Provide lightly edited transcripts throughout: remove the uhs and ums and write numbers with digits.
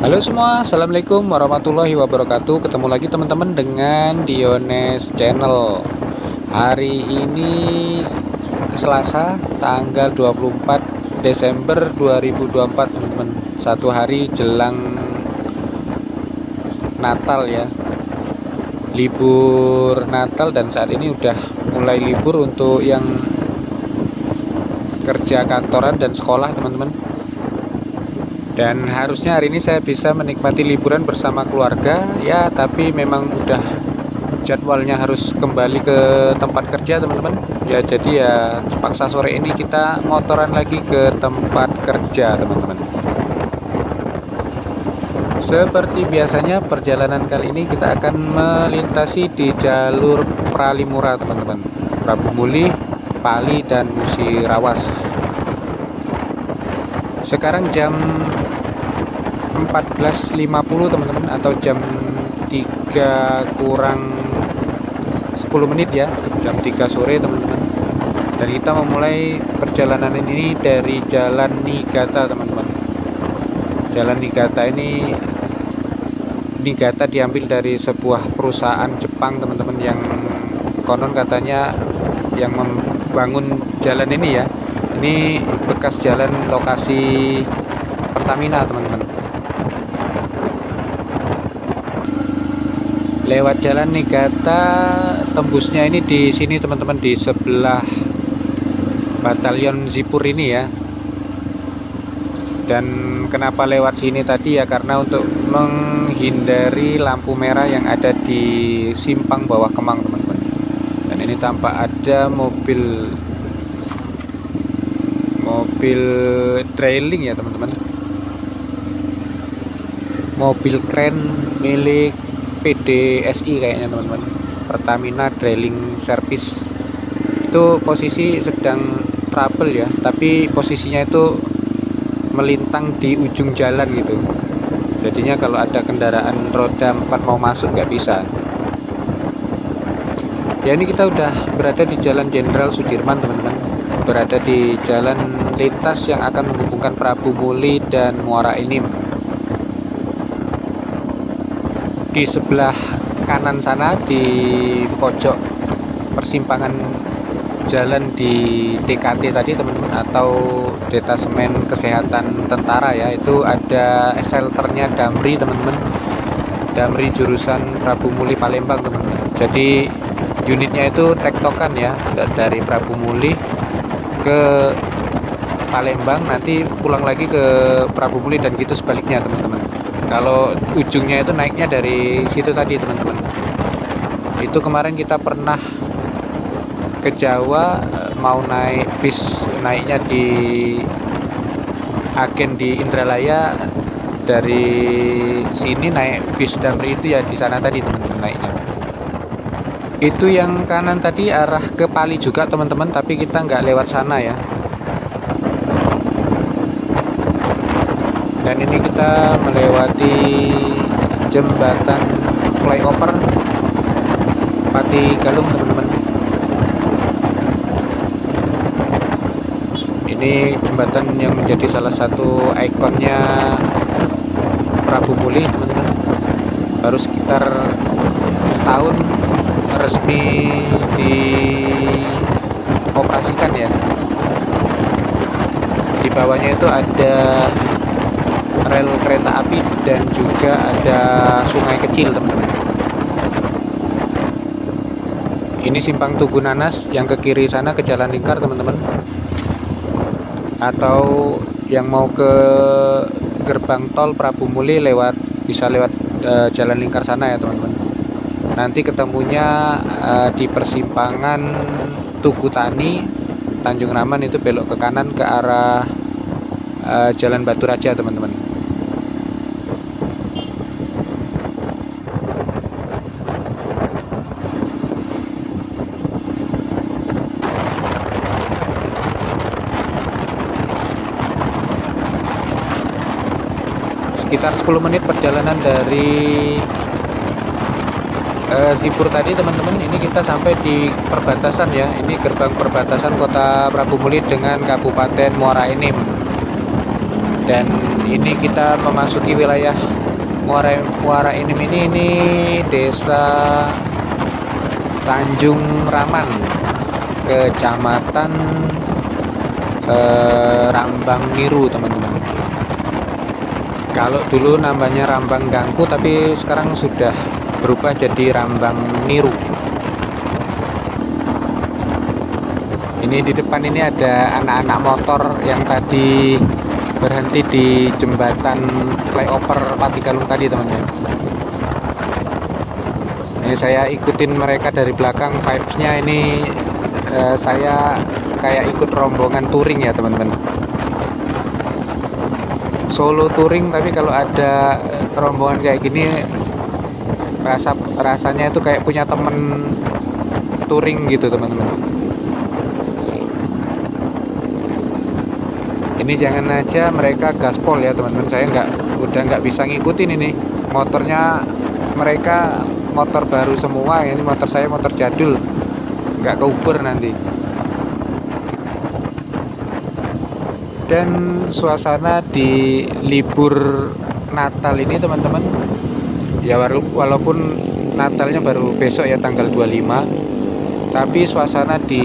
Halo semua, assalamualaikum warahmatullahi wabarakatuh. Ketemu lagi teman-teman dengan Diones Channel. Hari ini Selasa, tanggal 24 Desember 2024, teman-teman. Satu hari jelang Natal ya. Libur Natal dan saat ini udah mulai libur untuk yang kerja kantoran dan sekolah, teman-teman. Dan harusnya hari ini saya bisa menikmati liburan bersama keluarga ya, tapi memang udah jadwalnya harus kembali ke tempat kerja, teman-teman. Ya jadi ya terpaksa sore ini kita motoran lagi ke tempat kerja, teman-teman. Seperti biasanya perjalanan kali ini kita akan melintasi di jalur Pralimura, teman-teman. Prabu Muli, Pali dan Musirawas. Sekarang jam 14.50, teman-teman, atau jam 3 kurang 10 menit ya, jam 3 sore, teman-teman. Dan kita memulai perjalanan ini dari Jalan Niigata, teman-teman. Jalan Niigata ini, Niigata diambil dari sebuah perusahaan Jepang, teman-teman, yang konon katanya yang membangun jalan ini ya. Ini bekas jalan lokasi Pertamina, teman-teman. Lewat jalan Niigata, tembusnya ini di sini, teman-teman, di sebelah Batalion Zipur ini ya. Dan kenapa lewat sini tadi ya, karena untuk menghindari lampu merah yang ada di simpang bawah Kemang, teman-teman. Dan ini tampak ada mobil trailing ya, teman-teman. Mobil kren milik PDSI kayaknya, teman-teman. Pertamina Drilling Service. Itu posisi sedang trouble ya, tapi posisinya itu melintang di ujung jalan gitu. Jadinya kalau ada kendaraan roda 4 mau masuk nggak bisa. Ya ini kita udah berada di Jalan Jenderal Sudirman, teman-teman. Berada di jalan lintas yang akan menghubungkan Prabu Muli dan Muara Enim. Di sebelah kanan sana, di pojok persimpangan jalan di DKT tadi, teman-teman, atau Detasemen Kesehatan Tentara ya, itu ada shelternya Damri, teman-teman. Damri jurusan Prabu Muli Palembang, teman-teman. Jadi unitnya itu tektokan ya, dari Prabu Muli ke Palembang, nanti pulang lagi ke Prabu Muli dan gitu sebaliknya, teman-teman. Kalau ujungnya itu naiknya dari situ tadi, teman-teman. Itu kemarin kita pernah ke Jawa, mau naik bis, naiknya di Agen di Indralaya. Dari sini naik bis Damri itu ya di sana tadi, teman-teman, naiknya. Itu yang kanan tadi arah ke Pali juga, teman-teman, tapi kita nggak lewat sana ya. Dan ini kita melewati jembatan flyover Pati Galung, teman-teman. Ini jembatan yang menjadi salah satu ikonnya Prabu Muli, teman-teman. Baru sekitar setahun resmi dioperasikan ya. Di bawahnya itu ada rel kereta api dan juga ada sungai kecil, teman-teman. Ini simpang Tugu Nanas, yang ke kiri sana ke Jalan Lingkar, teman-teman. Atau yang mau ke gerbang tol Prabu Muli bisa lewat Jalan Lingkar sana ya, teman-teman. Nanti ketemunya di persimpangan Tugu Tani, Tanjung Raman, itu belok ke kanan ke arah Jalan Batu Raja, teman-teman. Sekitar 10 menit perjalanan dari Zipur tadi, teman-teman. Ini kita sampai di perbatasan ya. Ini gerbang perbatasan Kota Prabu Muli dengan Kabupaten Muara Enim. Dan ini kita memasuki wilayah Muara Enim. Ini desa Tanjung Raman, Kecamatan Rambang Niru, teman-teman. Kalau dulu namanya Rambang Gangku, tapi sekarang sudah berubah jadi Rambang Niru. Ini di depan ini ada anak-anak motor yang tadi berhenti di jembatan flyover Patigalung tadi, teman-teman. Ini saya ikutin mereka dari belakang, vibes-nya ini saya kayak ikut rombongan touring ya, teman-teman. Solo touring, tapi kalau ada rombongan kayak gini rasanya itu kayak punya temen touring gitu, teman-teman. Ini jangan aja mereka gaspol ya, teman-teman. Saya udah nggak bisa ngikutin ini. Motornya mereka motor baru semua, ini motor saya motor jadul, nggak keuber nanti. Dan suasana di libur Natal ini, teman-teman, ya walaupun Natalnya baru besok ya, tanggal 25, tapi suasana di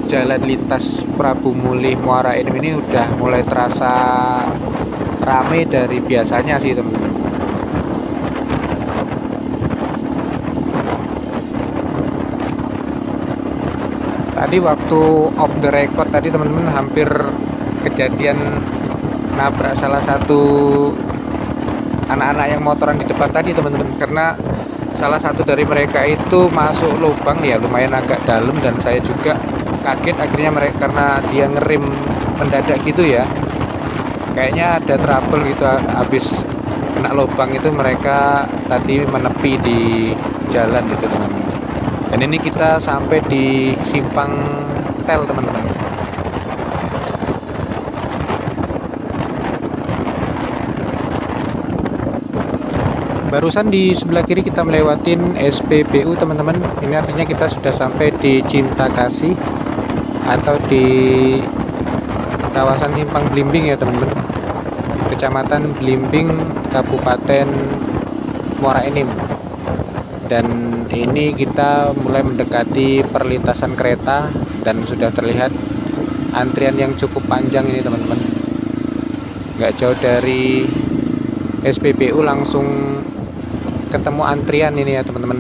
jalan lintas Prabu Mulih Muara Enim ini udah mulai terasa rame dari biasanya sih, teman-teman. Tadi waktu off the record tadi, teman-teman, hampir kejadian nabrak salah satu anak-anak yang motoran di depan tadi, teman-teman, karena salah satu dari mereka itu masuk lubang ya lumayan agak dalam, dan saya juga kaget akhirnya mereka karena dia ngerem mendadak gitu ya, kayaknya ada trouble gitu. Habis kena lubang itu mereka tadi menepi di jalan gitu, teman-teman. Dan ini kita sampai di Simpang Tel, teman-teman. Barusan di sebelah kiri kita melewatin SPBU, teman-teman. Ini artinya kita sudah sampai di Cinta Kasih atau di kawasan Simpang Blimbing ya, teman-teman. Kecamatan Blimbing, Kabupaten Muara Enim. Dan ini kita mulai mendekati perlintasan kereta dan sudah terlihat antrian yang cukup panjang ini, teman-teman. Nggak jauh dari SPBU langsung ketemu antrian ini ya, teman-teman.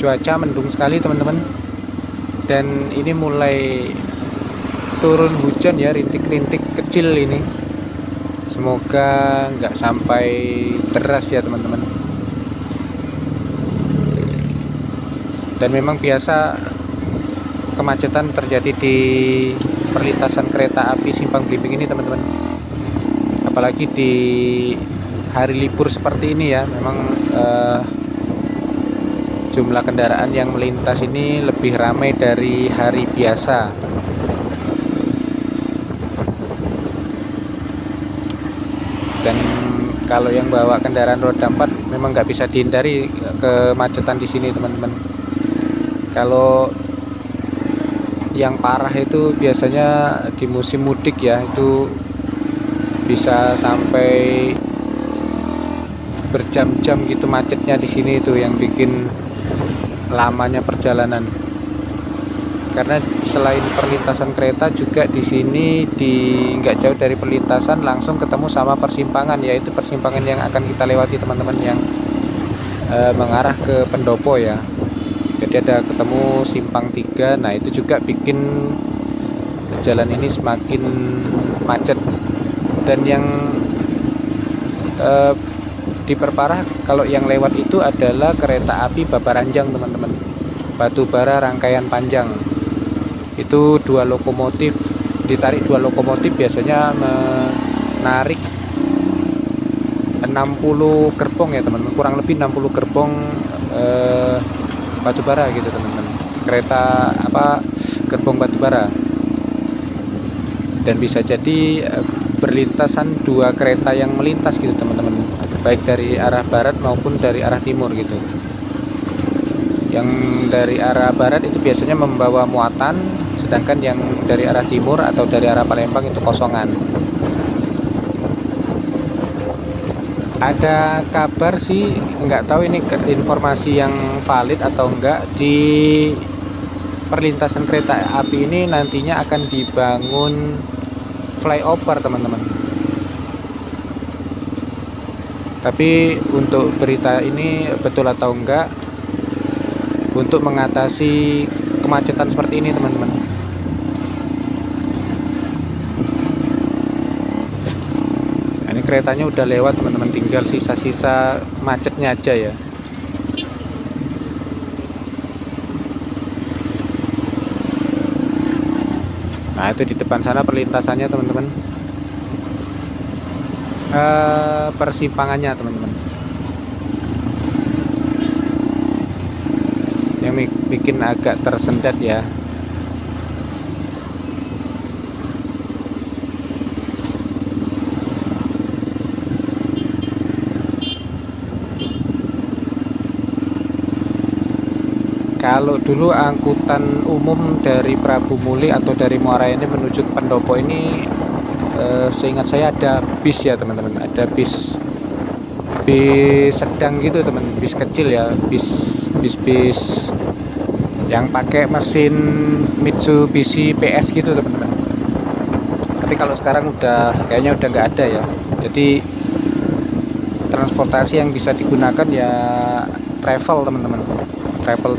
Cuaca mendung sekali, teman-teman. Dan ini mulai turun hujan ya, rintik-rintik kecil ini. Semoga nggak sampai deras ya, teman-teman. Dan memang biasa kemacetan terjadi di perlintasan kereta api Simpang Blimbing ini, teman-teman. Apalagi di hari libur seperti ini ya, memang jumlah kendaraan yang melintas ini lebih ramai dari hari biasa. Dan kalau yang bawa kendaraan roda 4 memang nggak bisa dihindari kemacetan di sini, teman-teman. Kalau yang parah itu biasanya di musim mudik ya, itu bisa sampai berjam-jam gitu macetnya di sini, itu yang bikin lamanya perjalanan. Karena selain perlintasan kereta juga di sini nggak jauh dari perlintasan langsung ketemu sama persimpangan, yaitu persimpangan yang akan kita lewati, teman-teman, yang mengarah ke Pendopo ya. Jadi ada ketemu Simpang 3. Nah, itu juga bikin jalan ini semakin macet. Dan yang diperparah kalau yang lewat itu adalah kereta api Babaranjang, teman-teman. Batubara rangkaian panjang. Itu ditarik dua lokomotif biasanya menarik 60 gerbong ya, teman-teman. Kurang lebih 60 gerbong batubara gitu, teman-teman. Kereta gerbong batubara. Dan bisa jadi berlintasan dua kereta yang melintas gitu, teman-teman, baik dari arah barat maupun dari arah timur gitu. Yang dari arah barat itu biasanya membawa muatan, sedangkan yang dari arah timur atau dari arah Palembang itu kosongan. Ada kabar sih, nggak tahu ini informasi yang valid atau enggak, di perlintasan kereta api ini nantinya akan dibangun flyover teman-teman. Tapi untuk berita ini betul atau enggak, untuk mengatasi kemacetan seperti ini teman-teman. Nah, ini keretanya udah lewat teman-teman, tinggal sisa-sisa macetnya aja ya. Nah itu di depan sana perlintasannya teman-teman, persimpangannya teman-teman. Yang bikin agak tersendat ya. Kalau dulu angkutan umum dari Prabu Muli atau dari Muara ini menuju ke Pendopo ini, seingat saya ada bis ya teman-teman, ada bis sedang gitu teman, bis kecil ya, bis yang pakai mesin Mitsubishi PS gitu teman-teman. Tapi kalau sekarang kayaknya udah nggak ada ya. Jadi transportasi yang bisa digunakan ya travel teman-teman, travel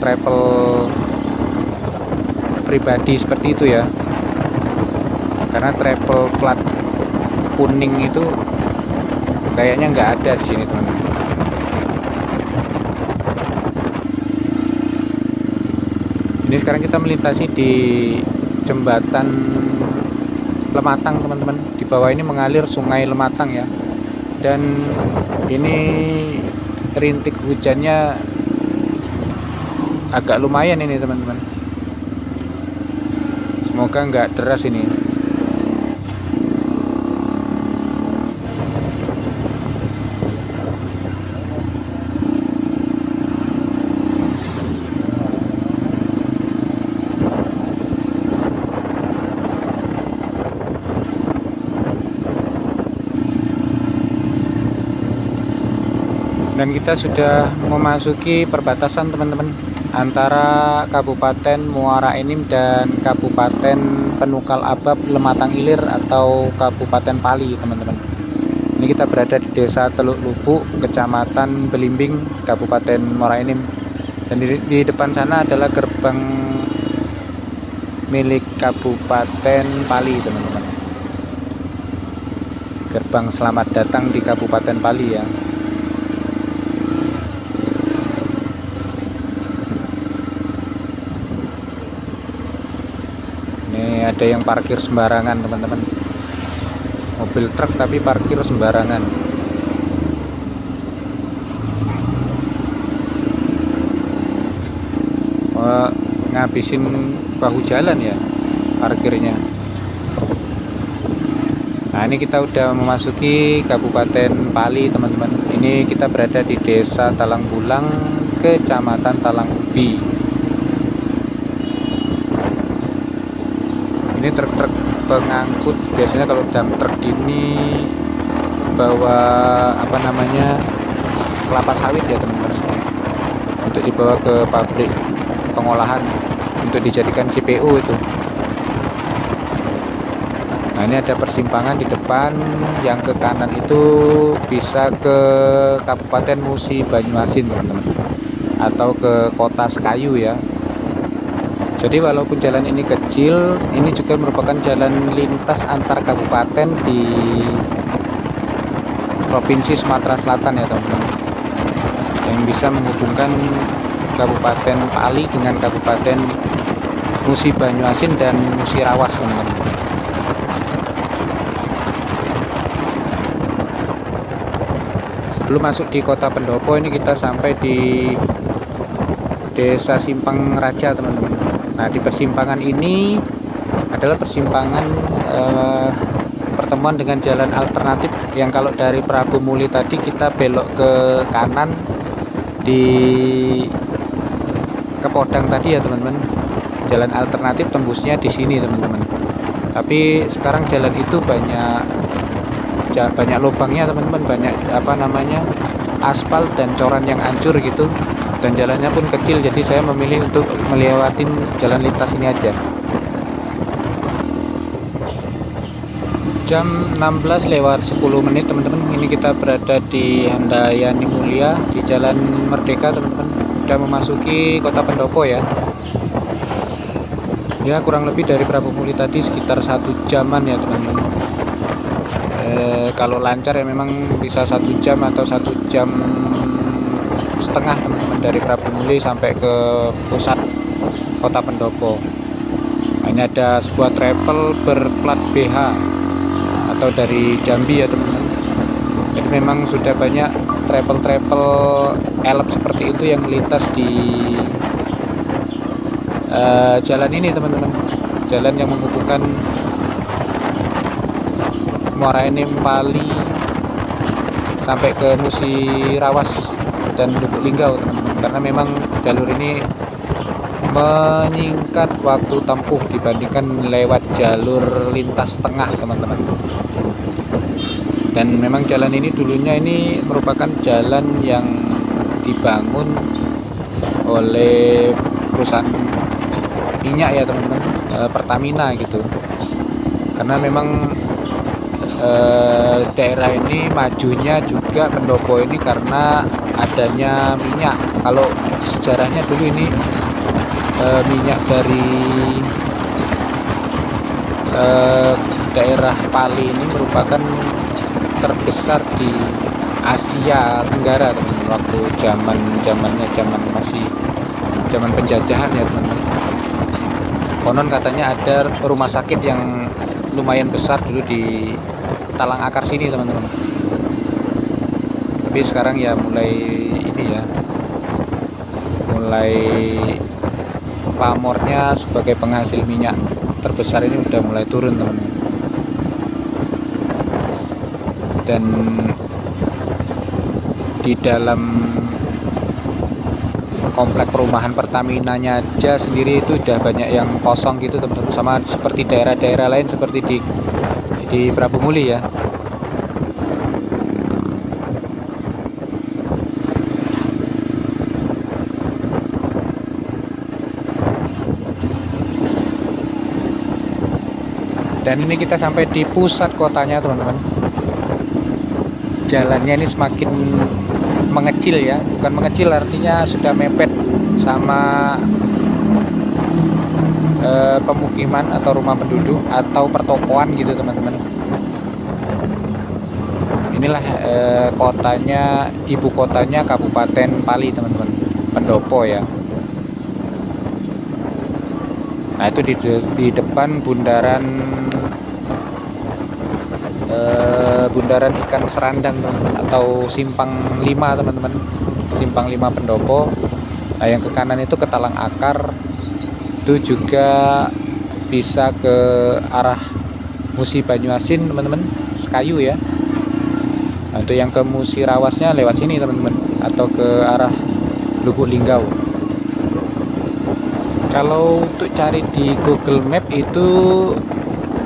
pribadi seperti itu ya. Karena travel plat kuning itu kayaknya nggak ada di sini teman-teman. Ini sekarang kita melintasi di jembatan Lematang teman-teman. Di bawah ini mengalir Sungai Lematang ya. Dan ini rintik hujannya agak lumayan ini teman-teman. Semoga nggak deras ini. Dan kita sudah memasuki perbatasan teman-teman, antara Kabupaten Muara Enim dan Kabupaten Penukal Abab Lematang Ilir atau Kabupaten Pali teman-teman. Ini kita berada di Desa Teluk Lubuk, Kecamatan Belimbing, Kabupaten Muara Enim. Dan di depan sana adalah gerbang milik Kabupaten Pali teman-teman. Gerbang selamat datang di Kabupaten Pali ya. Ada yang parkir sembarangan teman-teman, mobil truk tapi parkir sembarangan. Ngabisin bahu jalan ya parkirnya. Nah ini kita udah memasuki Kabupaten Pali teman-teman. Ini kita berada di Desa Talang Bulang, Kecamatan Talang Ubi. Ini truk-truk pengangkut, biasanya kalau dump truk ini bawa kelapa sawit ya teman-teman, untuk dibawa ke pabrik pengolahan untuk dijadikan CPO itu. Nah ini ada persimpangan di depan, yang ke kanan itu bisa ke Kabupaten Musi Banyuasin teman-teman, atau ke Kota Sekayu ya. Jadi walaupun jalan ini kecil, ini juga merupakan jalan lintas antar kabupaten di Provinsi Sumatera Selatan ya teman-teman, yang bisa menghubungkan Kabupaten Pali dengan Kabupaten Musi Banyuasin dan Musirawas teman-teman. Sebelum masuk di Kota Pendopo, ini kita sampai di Desa Simpang Raja teman-teman. Nah di persimpangan ini adalah persimpangan pertemuan dengan jalan alternatif, yang kalau dari Prabu Muli tadi kita belok ke kanan ke Podang tadi ya teman-teman. jalan alternatif tembusnya di sini teman-teman. Tapi sekarang jalan itu banyak lubangnya teman-teman, banyak aspal dan coran yang hancur gitu, dan jalannya pun kecil, jadi saya memilih untuk melewatin jalan lintas ini aja. Jam 16 lewat 10 menit teman-teman, ini kita berada di Handayani Mulia di Jalan Merdeka teman-teman. Sudah memasuki Kota Pendopo ya. Ya kurang lebih dari Prabu Muli tadi sekitar 1 jaman ya teman-teman. Kalau lancar ya memang bisa 1 jam atau 1 jam setengah teman-teman, dari Prabu Muli sampai ke pusat Kota Pendopo. Nah, ini ada sebuah travel berplat BH atau dari Jambi ya teman-teman. Jadi memang sudah banyak travel elep seperti itu yang melintas di jalan ini teman-teman, jalan yang menghubungkan Muara Enim Pali sampai ke Musirawas dan Lubuk Linggau teman-teman. Karena memang jalur ini menyingkat waktu tempuh dibandingkan lewat jalur lintas tengah teman-teman. Dan memang jalan ini dulunya ini merupakan jalan yang dibangun oleh perusahaan minyak ya teman-teman, Pertamina gitu. Karena memang daerah ini majunya juga Pendopo ini karena adanya minyak. Kalau sejarahnya dulu ini minyak dari daerah Pali ini merupakan terbesar di Asia Tenggara teman-teman, waktu zaman masih zaman penjajahan ya teman-teman. Konon katanya ada rumah sakit yang lumayan besar dulu di Talang Akar sini teman-teman. Tapi sekarang ya mulai pamornya sebagai penghasil minyak terbesar ini udah mulai turun teman-teman. Dan di dalam komplek perumahan Pertaminanya aja sendiri itu udah banyak yang kosong gitu teman-teman, sama seperti daerah-daerah lain seperti di Prabu Muli ya. Dan ini kita sampai di pusat kotanya teman-teman. Jalannya ini semakin mengecil ya, bukan mengecil artinya sudah mepet sama pemukiman atau rumah penduduk atau pertokoan gitu teman-teman. Inilah kotanya, ibu kotanya Kabupaten Pali teman-teman, Pendopo ya. Nah itu di depan bundaran ikan serandang teman-teman, atau Simpang 5 teman-teman, Simpang 5 Pendopo. Nah yang ke kanan itu ke Talang Akar, itu juga bisa ke arah Musi Banyuasin teman-teman, Sekayu ya. Nah, untuk yang ke Musirawasnya lewat sini teman-teman, atau ke arah Lubuk Linggau. Kalau untuk cari di Google Map itu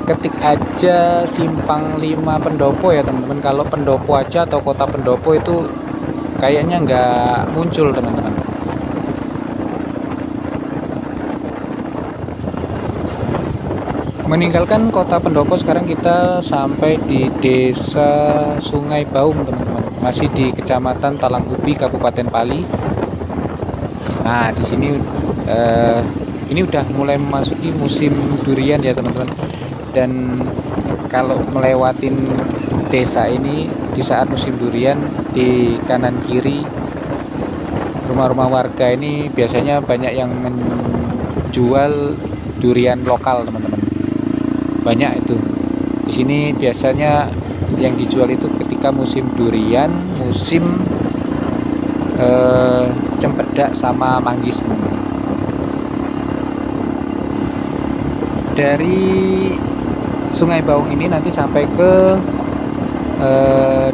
ketik aja Simpang 5 Pendopo ya teman-teman. Kalau Pendopo aja atau Kota Pendopo itu kayaknya nggak muncul teman-teman. Meninggalkan Kota Pendopo, sekarang kita sampai di Desa Sungai Baung teman-teman, masih di Kecamatan Talang Ubi, Kabupaten Pali. Nah di sini ini udah mulai memasuki musim durian ya teman-teman. Dan kalau melewatin desa ini di saat musim durian, di kanan kiri rumah-rumah warga ini biasanya banyak yang menjual durian lokal teman-teman. Banyak itu. Di sini biasanya yang dijual itu ketika musim durian, musim cempedak sama manggis teman-teman. Dari Sungai Baung ini nanti sampai ke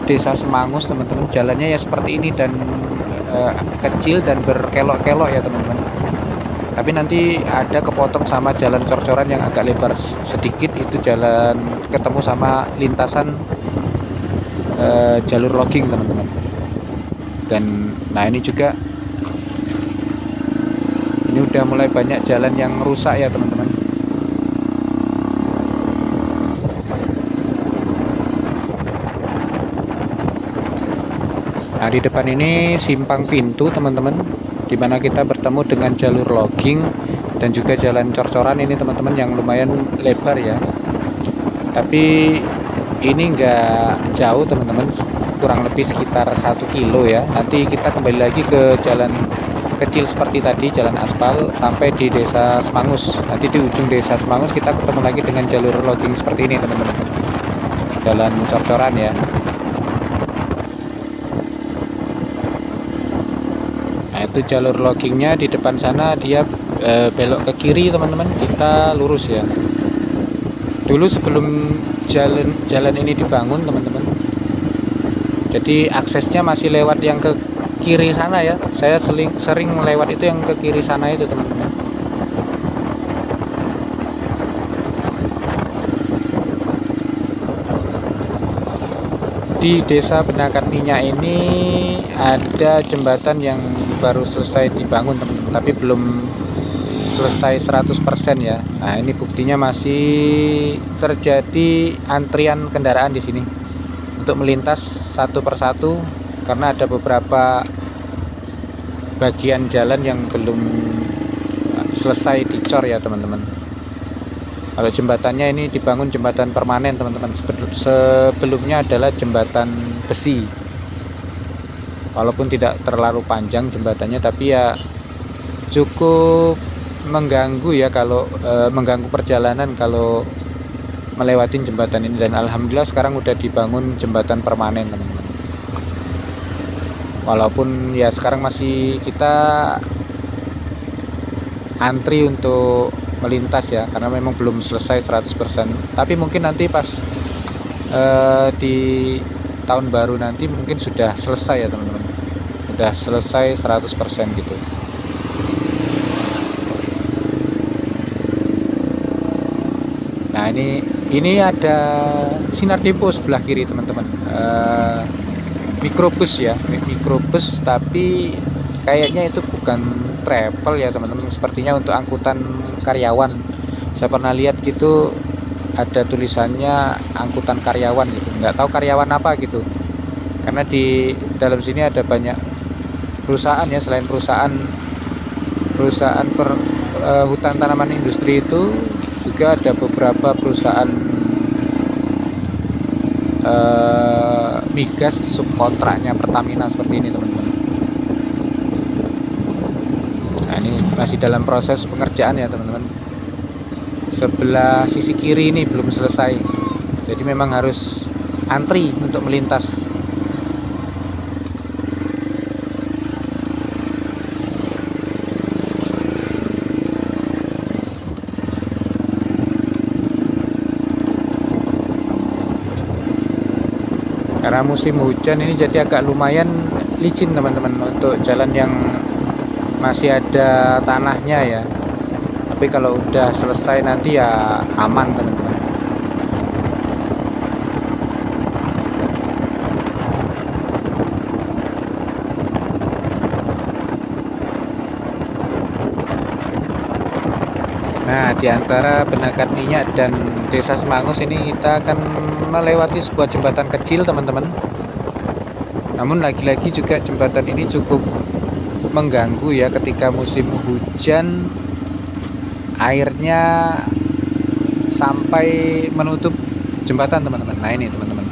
Desa Semangus teman-teman. Jalannya ya seperti ini dan kecil dan berkelok-kelok ya teman-teman. Tapi nanti ada kepotong sama jalan cor-coran yang agak lebar sedikit, itu jalan ketemu sama lintasan jalur logging teman-teman. Dan nah ini juga, ini udah mulai banyak jalan yang rusak ya teman-teman. Nah di depan ini simpang pintu teman-teman, dimana kita bertemu dengan jalur logging dan juga jalan cor-coran ini teman-teman, yang lumayan lebar ya. Tapi ini enggak jauh teman-teman, kurang lebih sekitar 1 kilo ya. Nanti kita kembali lagi ke jalan kecil seperti tadi, jalan aspal sampai di desa Semangus. Nanti di ujung desa Semangus kita ketemu lagi dengan jalur logging seperti ini teman-teman, jalan cor-coran ya. Nah itu jalur loggingnya di depan sana, dia belok ke kiri teman-teman, kita lurus ya. Dulu sebelum jalan ini dibangun teman-teman, jadi aksesnya masih lewat yang ke kiri sana ya. Saya sering lewat itu yang ke kiri sana itu teman-teman. Di desa Benakat Minyak ini ada jembatan yang baru selesai dibangun teman-teman, tapi belum selesai 100% ya. Nah ini buktinya masih terjadi antrian kendaraan di sini untuk melintas satu persatu, karena ada beberapa bagian jalan yang belum selesai dicor ya teman-teman. Kalau jembatannya ini dibangun jembatan permanen teman-teman, sebelumnya adalah jembatan besi. Walaupun tidak terlalu panjang jembatannya, tapi ya cukup mengganggu ya, kalau mengganggu perjalanan kalau melewatin jembatan ini. Dan alhamdulillah sekarang udah dibangun jembatan permanen teman-teman. Walaupun ya sekarang masih kita antri untuk melintas ya, karena memang belum selesai 100%. Tapi mungkin nanti pas di tahun baru nanti mungkin sudah selesai ya teman-teman, sudah selesai 100% gitu. Nah ini ada Sinar Dempo sebelah kiri teman-teman, mikrobus ya, mikrobus, tapi kayaknya itu bukan travel ya teman-teman, sepertinya untuk angkutan karyawan. Saya pernah lihat gitu, ada tulisannya angkutan karyawan gitu, nggak tahu karyawan apa gitu, karena di dalam sini ada banyak perusahaan ya. Selain perusahaan hutan tanaman industri itu juga ada beberapa perusahaan migas subkontraknya Pertamina seperti ini teman-teman. Nah ini masih dalam proses pengerjaan ya teman-teman. Sebelah sisi kiri ini belum selesai, jadi memang harus antri untuk melintas. Karena musim hujan ini jadi agak lumayan licin teman-teman untuk jalan yang masih ada tanahnya ya. Tapi kalau udah selesai nanti ya aman teman-teman. Nah di antara Benakat Minyak dan Desa Semangus ini kita akan melewati sebuah jembatan kecil teman-teman. Namun lagi-lagi juga jembatan ini cukup mengganggu ya ketika musim hujan, airnya sampai menutup jembatan teman-teman. Nah ini teman-teman,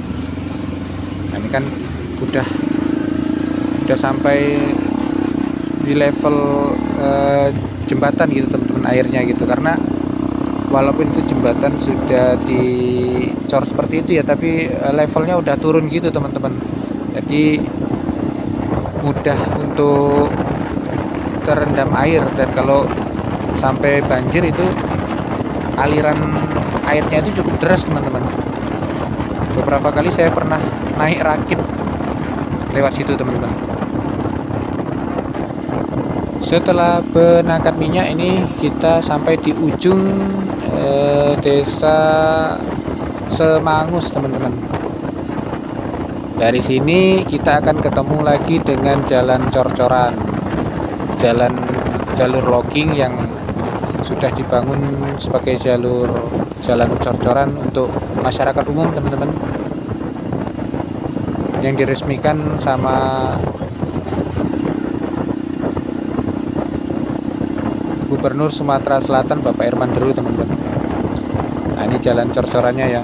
nah ini kan udah sampai di level jembatan gitu teman-teman, airnya gitu. Karena walaupun itu jembatan sudah dicor seperti itu ya, tapi levelnya udah turun gitu teman-teman, jadi mudah untuk terendam air. Dan kalau sampai banjir itu aliran airnya itu cukup deras teman-teman. Beberapa kali saya pernah naik rakit lewat situ teman-teman. Setelah Penangkat Minyak ini kita sampai di ujung desa Semangus, teman-teman. Dari sini kita akan ketemu lagi dengan jalan cor-coran, jalur logging yang sudah dibangun sebagai jalan cor-coran untuk masyarakat umum, teman-teman, yang diresmikan sama Gubernur Sumatera Selatan Bapak Herman Deru, teman-teman. Nah, ini jalan cor-corannya ya,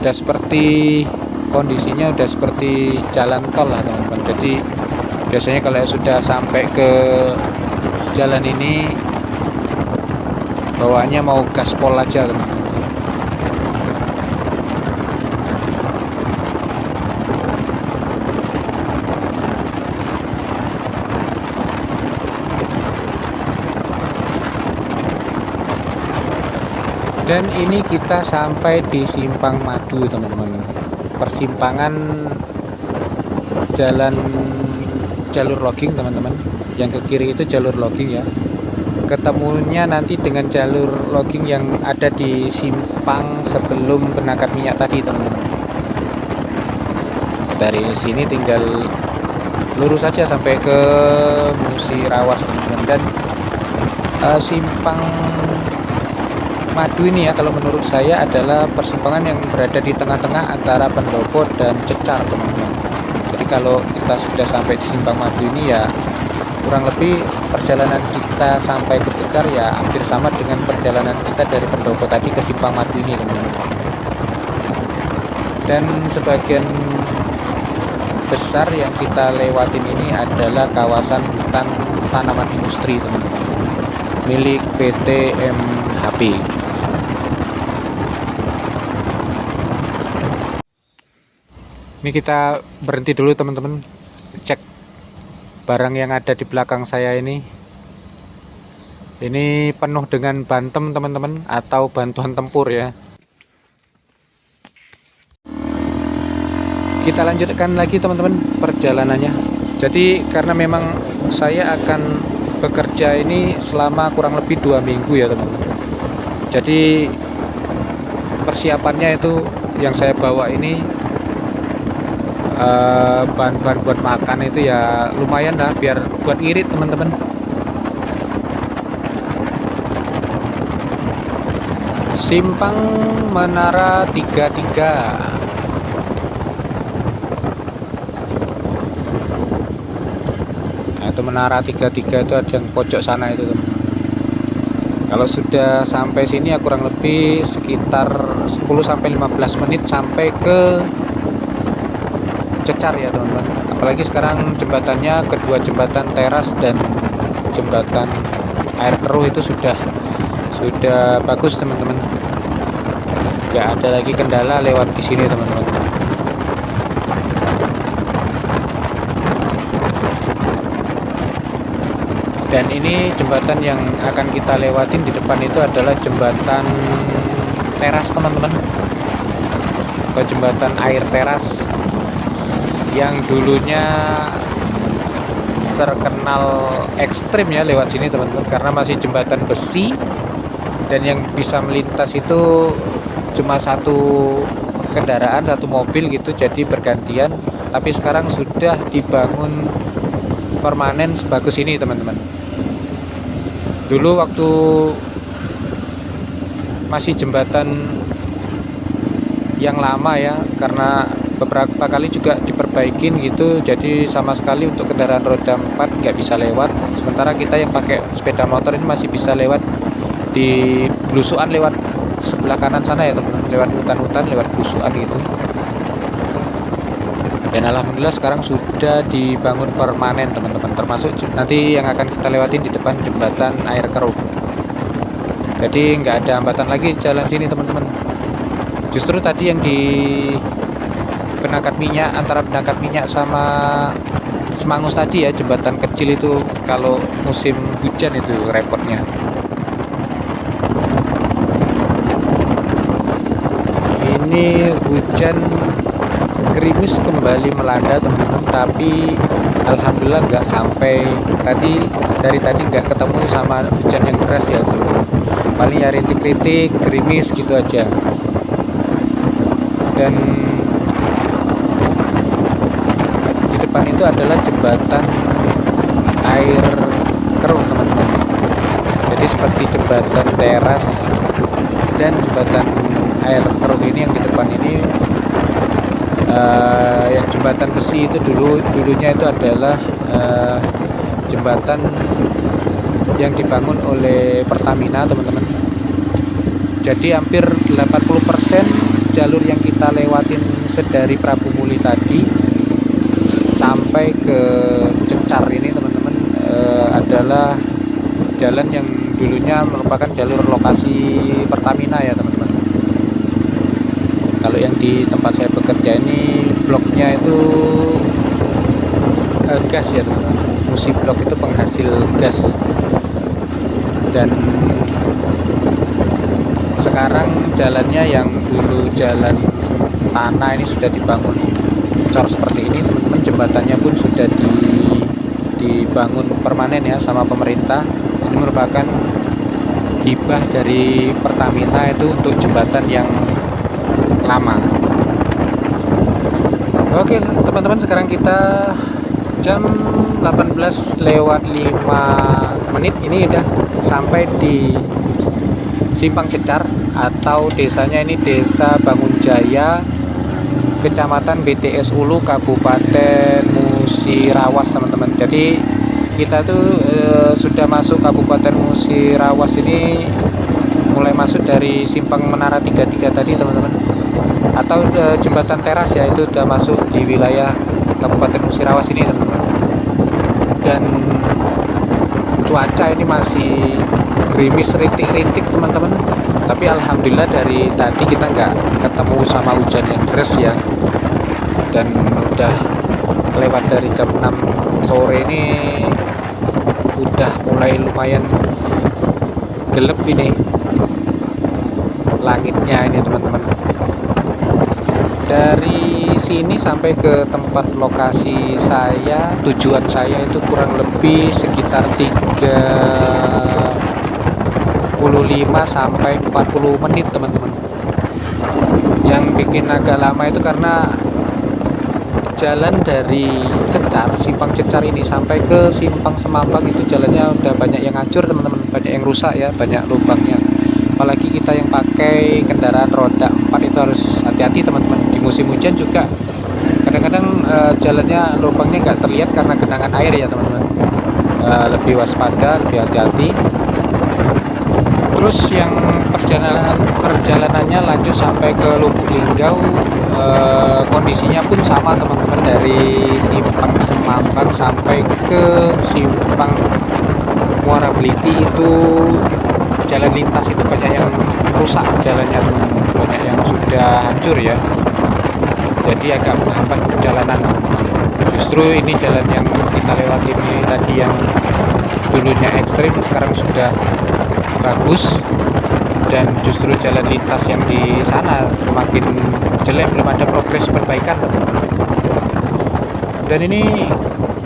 udah seperti kondisinya udah seperti jalan tol lah, teman-teman. Jadi biasanya kalau sudah sampai ke jalan ini bawaannya mau gaspol aja, teman-teman. Dan ini kita sampai di Simpang Madu, teman-teman. Persimpangan jalur logging, teman-teman. Yang ke kiri itu jalur logging ya. Ketemunya nanti dengan jalur logging yang ada di simpang sebelum Penangkat Minyak tadi, teman-teman. Dari sini tinggal lurus saja sampai ke Musirawas, teman-teman. Dan simpang Madu ini ya, kalau menurut saya adalah persimpangan yang berada di tengah-tengah antara Pendopo dan Cecar, teman-teman. Jadi kalau kita sudah sampai di Simpang Madu ini ya, kurang lebih perjalanan kita sampai ke Cecar ya hampir sama dengan perjalanan kita dari Pendopo tadi ke Simpang Madu ini, teman-teman. Dan sebagian besar yang kita lewatin ini adalah kawasan hutan tanaman industri, teman-teman, milik PT MHP. Ini kita berhenti dulu, teman-teman, cek barang yang ada di belakang saya ini. Ini penuh dengan bantem, teman-teman, atau bantuan tempur ya. Kita lanjutkan lagi, teman-teman, perjalanannya. Jadi karena memang saya akan bekerja ini selama kurang lebih 2 minggu ya, teman-teman. Jadi persiapannya itu yang saya bawa ini bahan-bahan buat makan itu ya lumayan lah, biar buat irit, teman-teman. Simpang Menara 33. Nah, itu Menara 33 itu ada yang pojok sana itu, teman-teman. Kalau sudah sampai sini ya kurang lebih sekitar 10-15 menit sampai ke Cecar ya, teman-teman. Apalagi sekarang jembatannya, kedua jembatan teras dan jembatan air keruh itu sudah bagus, teman-teman. Nggak ada lagi kendala lewat di sini, teman-teman. Dan ini jembatan yang akan kita lewatin di depan itu adalah jembatan teras, teman-teman, atau jembatan air teras yang dulunya terkenal ekstrim ya lewat sini, teman-teman, karena masih jembatan besi dan yang bisa melintas itu cuma satu kendaraan, satu mobil gitu, jadi bergantian. Tapi sekarang sudah dibangun permanen sebagus ini, teman-teman. Dulu waktu masih jembatan yang lama ya, karena beberapa kali juga diperbaikin gitu, jadi sama sekali untuk kendaraan roda 4 nggak bisa lewat. Sementara kita yang pakai sepeda motor ini masih bisa lewat di belusuan, lewat sebelah kanan sana ya, teman-teman, lewat hutan-hutan, lewat belusuan gitu. Dan alhamdulillah sekarang sudah dibangun permanen, teman-teman, termasuk nanti yang akan kita lewatin di depan jembatan air keruh. Jadi nggak ada hambatan lagi jalan sini, teman-teman. Justru tadi yang di Penangkat Minyak, antara Penangkat Minyak sama Semangus tadi ya, jembatan kecil itu kalau musim hujan itu repotnya. Ini hujan gerimis kembali melanda teman-teman, tapi alhamdulillah nggak sampai dari tadi nggak ketemu sama hujan yang deras ya teman-teman. Paling ya rintik-rintik gerimis gitu aja. Dan di depan itu adalah jembatan air keruh teman-teman, jadi seperti jembatan teras dan jembatan air keruh ini yang di depan ini. Yang jembatan besi itu dulunya itu adalah jembatan yang dibangun oleh Pertamina teman-teman. Jadi hampir 80% jalur yang kita lewatin sedari Prabu Muli tadi sampai ke Cecar ini teman-teman adalah jalan yang dulunya merupakan jalur lokasi Pertamina ya teman-teman. Kalau yang di tempat saya bekerja ini bloknya itu gas ya teman-teman. Musi Blok itu penghasil gas, dan sekarang jalannya yang dulu jalan tanah ini sudah dibangun cor seperti ini teman-teman. Jembatannya pun sudah dibangun permanen ya sama pemerintah. Ini merupakan hibah dari Pertamina itu untuk jembatan yang lama. Oke teman-teman, sekarang kita jam 18 lewat 5 menit ini udah sampai di Simpang Cecar, atau desanya ini Desa Bangunjaya, Kecamatan BTS Ulu, Kabupaten Musirawas teman-teman. Jadi kita tuh sudah masuk Kabupaten Musirawas ini, mulai masuk dari Simpang Menara 33 tadi teman-teman, atau jembatan teras ya, itu udah masuk di wilayah Kabupaten Musirawas ini teman-teman. Dan cuaca ini masih gerimis rintik-rintik teman-teman, tapi alhamdulillah dari tadi kita nggak ketemu sama hujan yang deras ya. Dan udah lewat dari jam 6 sore ini udah mulai lumayan gelap ini langitnya ini teman-teman. Dari sini sampai ke tempat lokasi saya, tujuan saya itu kurang lebih sekitar 35 sampai 40 menit teman-teman. Yang bikin agak lama itu karena jalan dari Cecar, Simpang Cecar ini sampai ke Simpang Semambang itu jalannya udah banyak yang hancur teman-teman, banyak yang rusak ya, banyak lubangnya. Apalagi kita yang pakai kendaraan roda 4 itu harus hati-hati teman-teman. Di musim hujan juga kadang-kadang jalannya lubangnya nggak terlihat karena genangan air ya teman-teman. Lebih waspada, lebih hati-hati. Terus yang perjalanannya lanjut sampai ke Lubuk Linggau, kondisinya pun sama teman-teman, dari Simpang Semambang sampai ke Simpang Muara Beliti itu jalan lintas itu banyak yang rusak jalannya teman-teman, banyak yang sudah hancur ya, jadi agak menghambat perjalanan. Justru ini jalan yang kita lewati ini tadi yang dulunya ekstrim sekarang sudah bagus, dan justru jalan lintas yang di sana semakin jelek, belum ada progres perbaikan teman-teman. Dan ini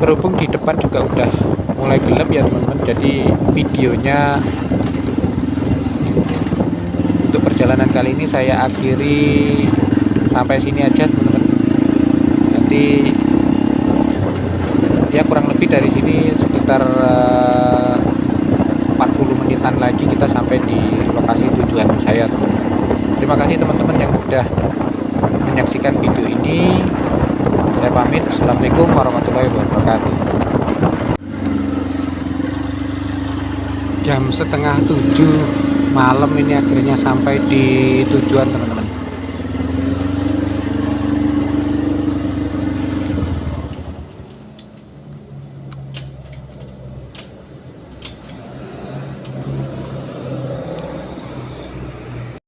berhubung di depan juga udah mulai gelap ya teman-teman, jadi videonya untuk perjalanan kali ini saya akhiri sampai sini aja teman-teman. Nanti ya kurang lebih dari sini sekitar 40 menitan lagi kita sampai di lokasi tujuan saya teman-teman. Terima kasih teman-teman yang udah menyaksikan video ini. Saya pamit. Assalamualaikum warahmatullahi wabarakatuh. Jam setengah 7 malam ini akhirnya sampai di tujuan teman-teman.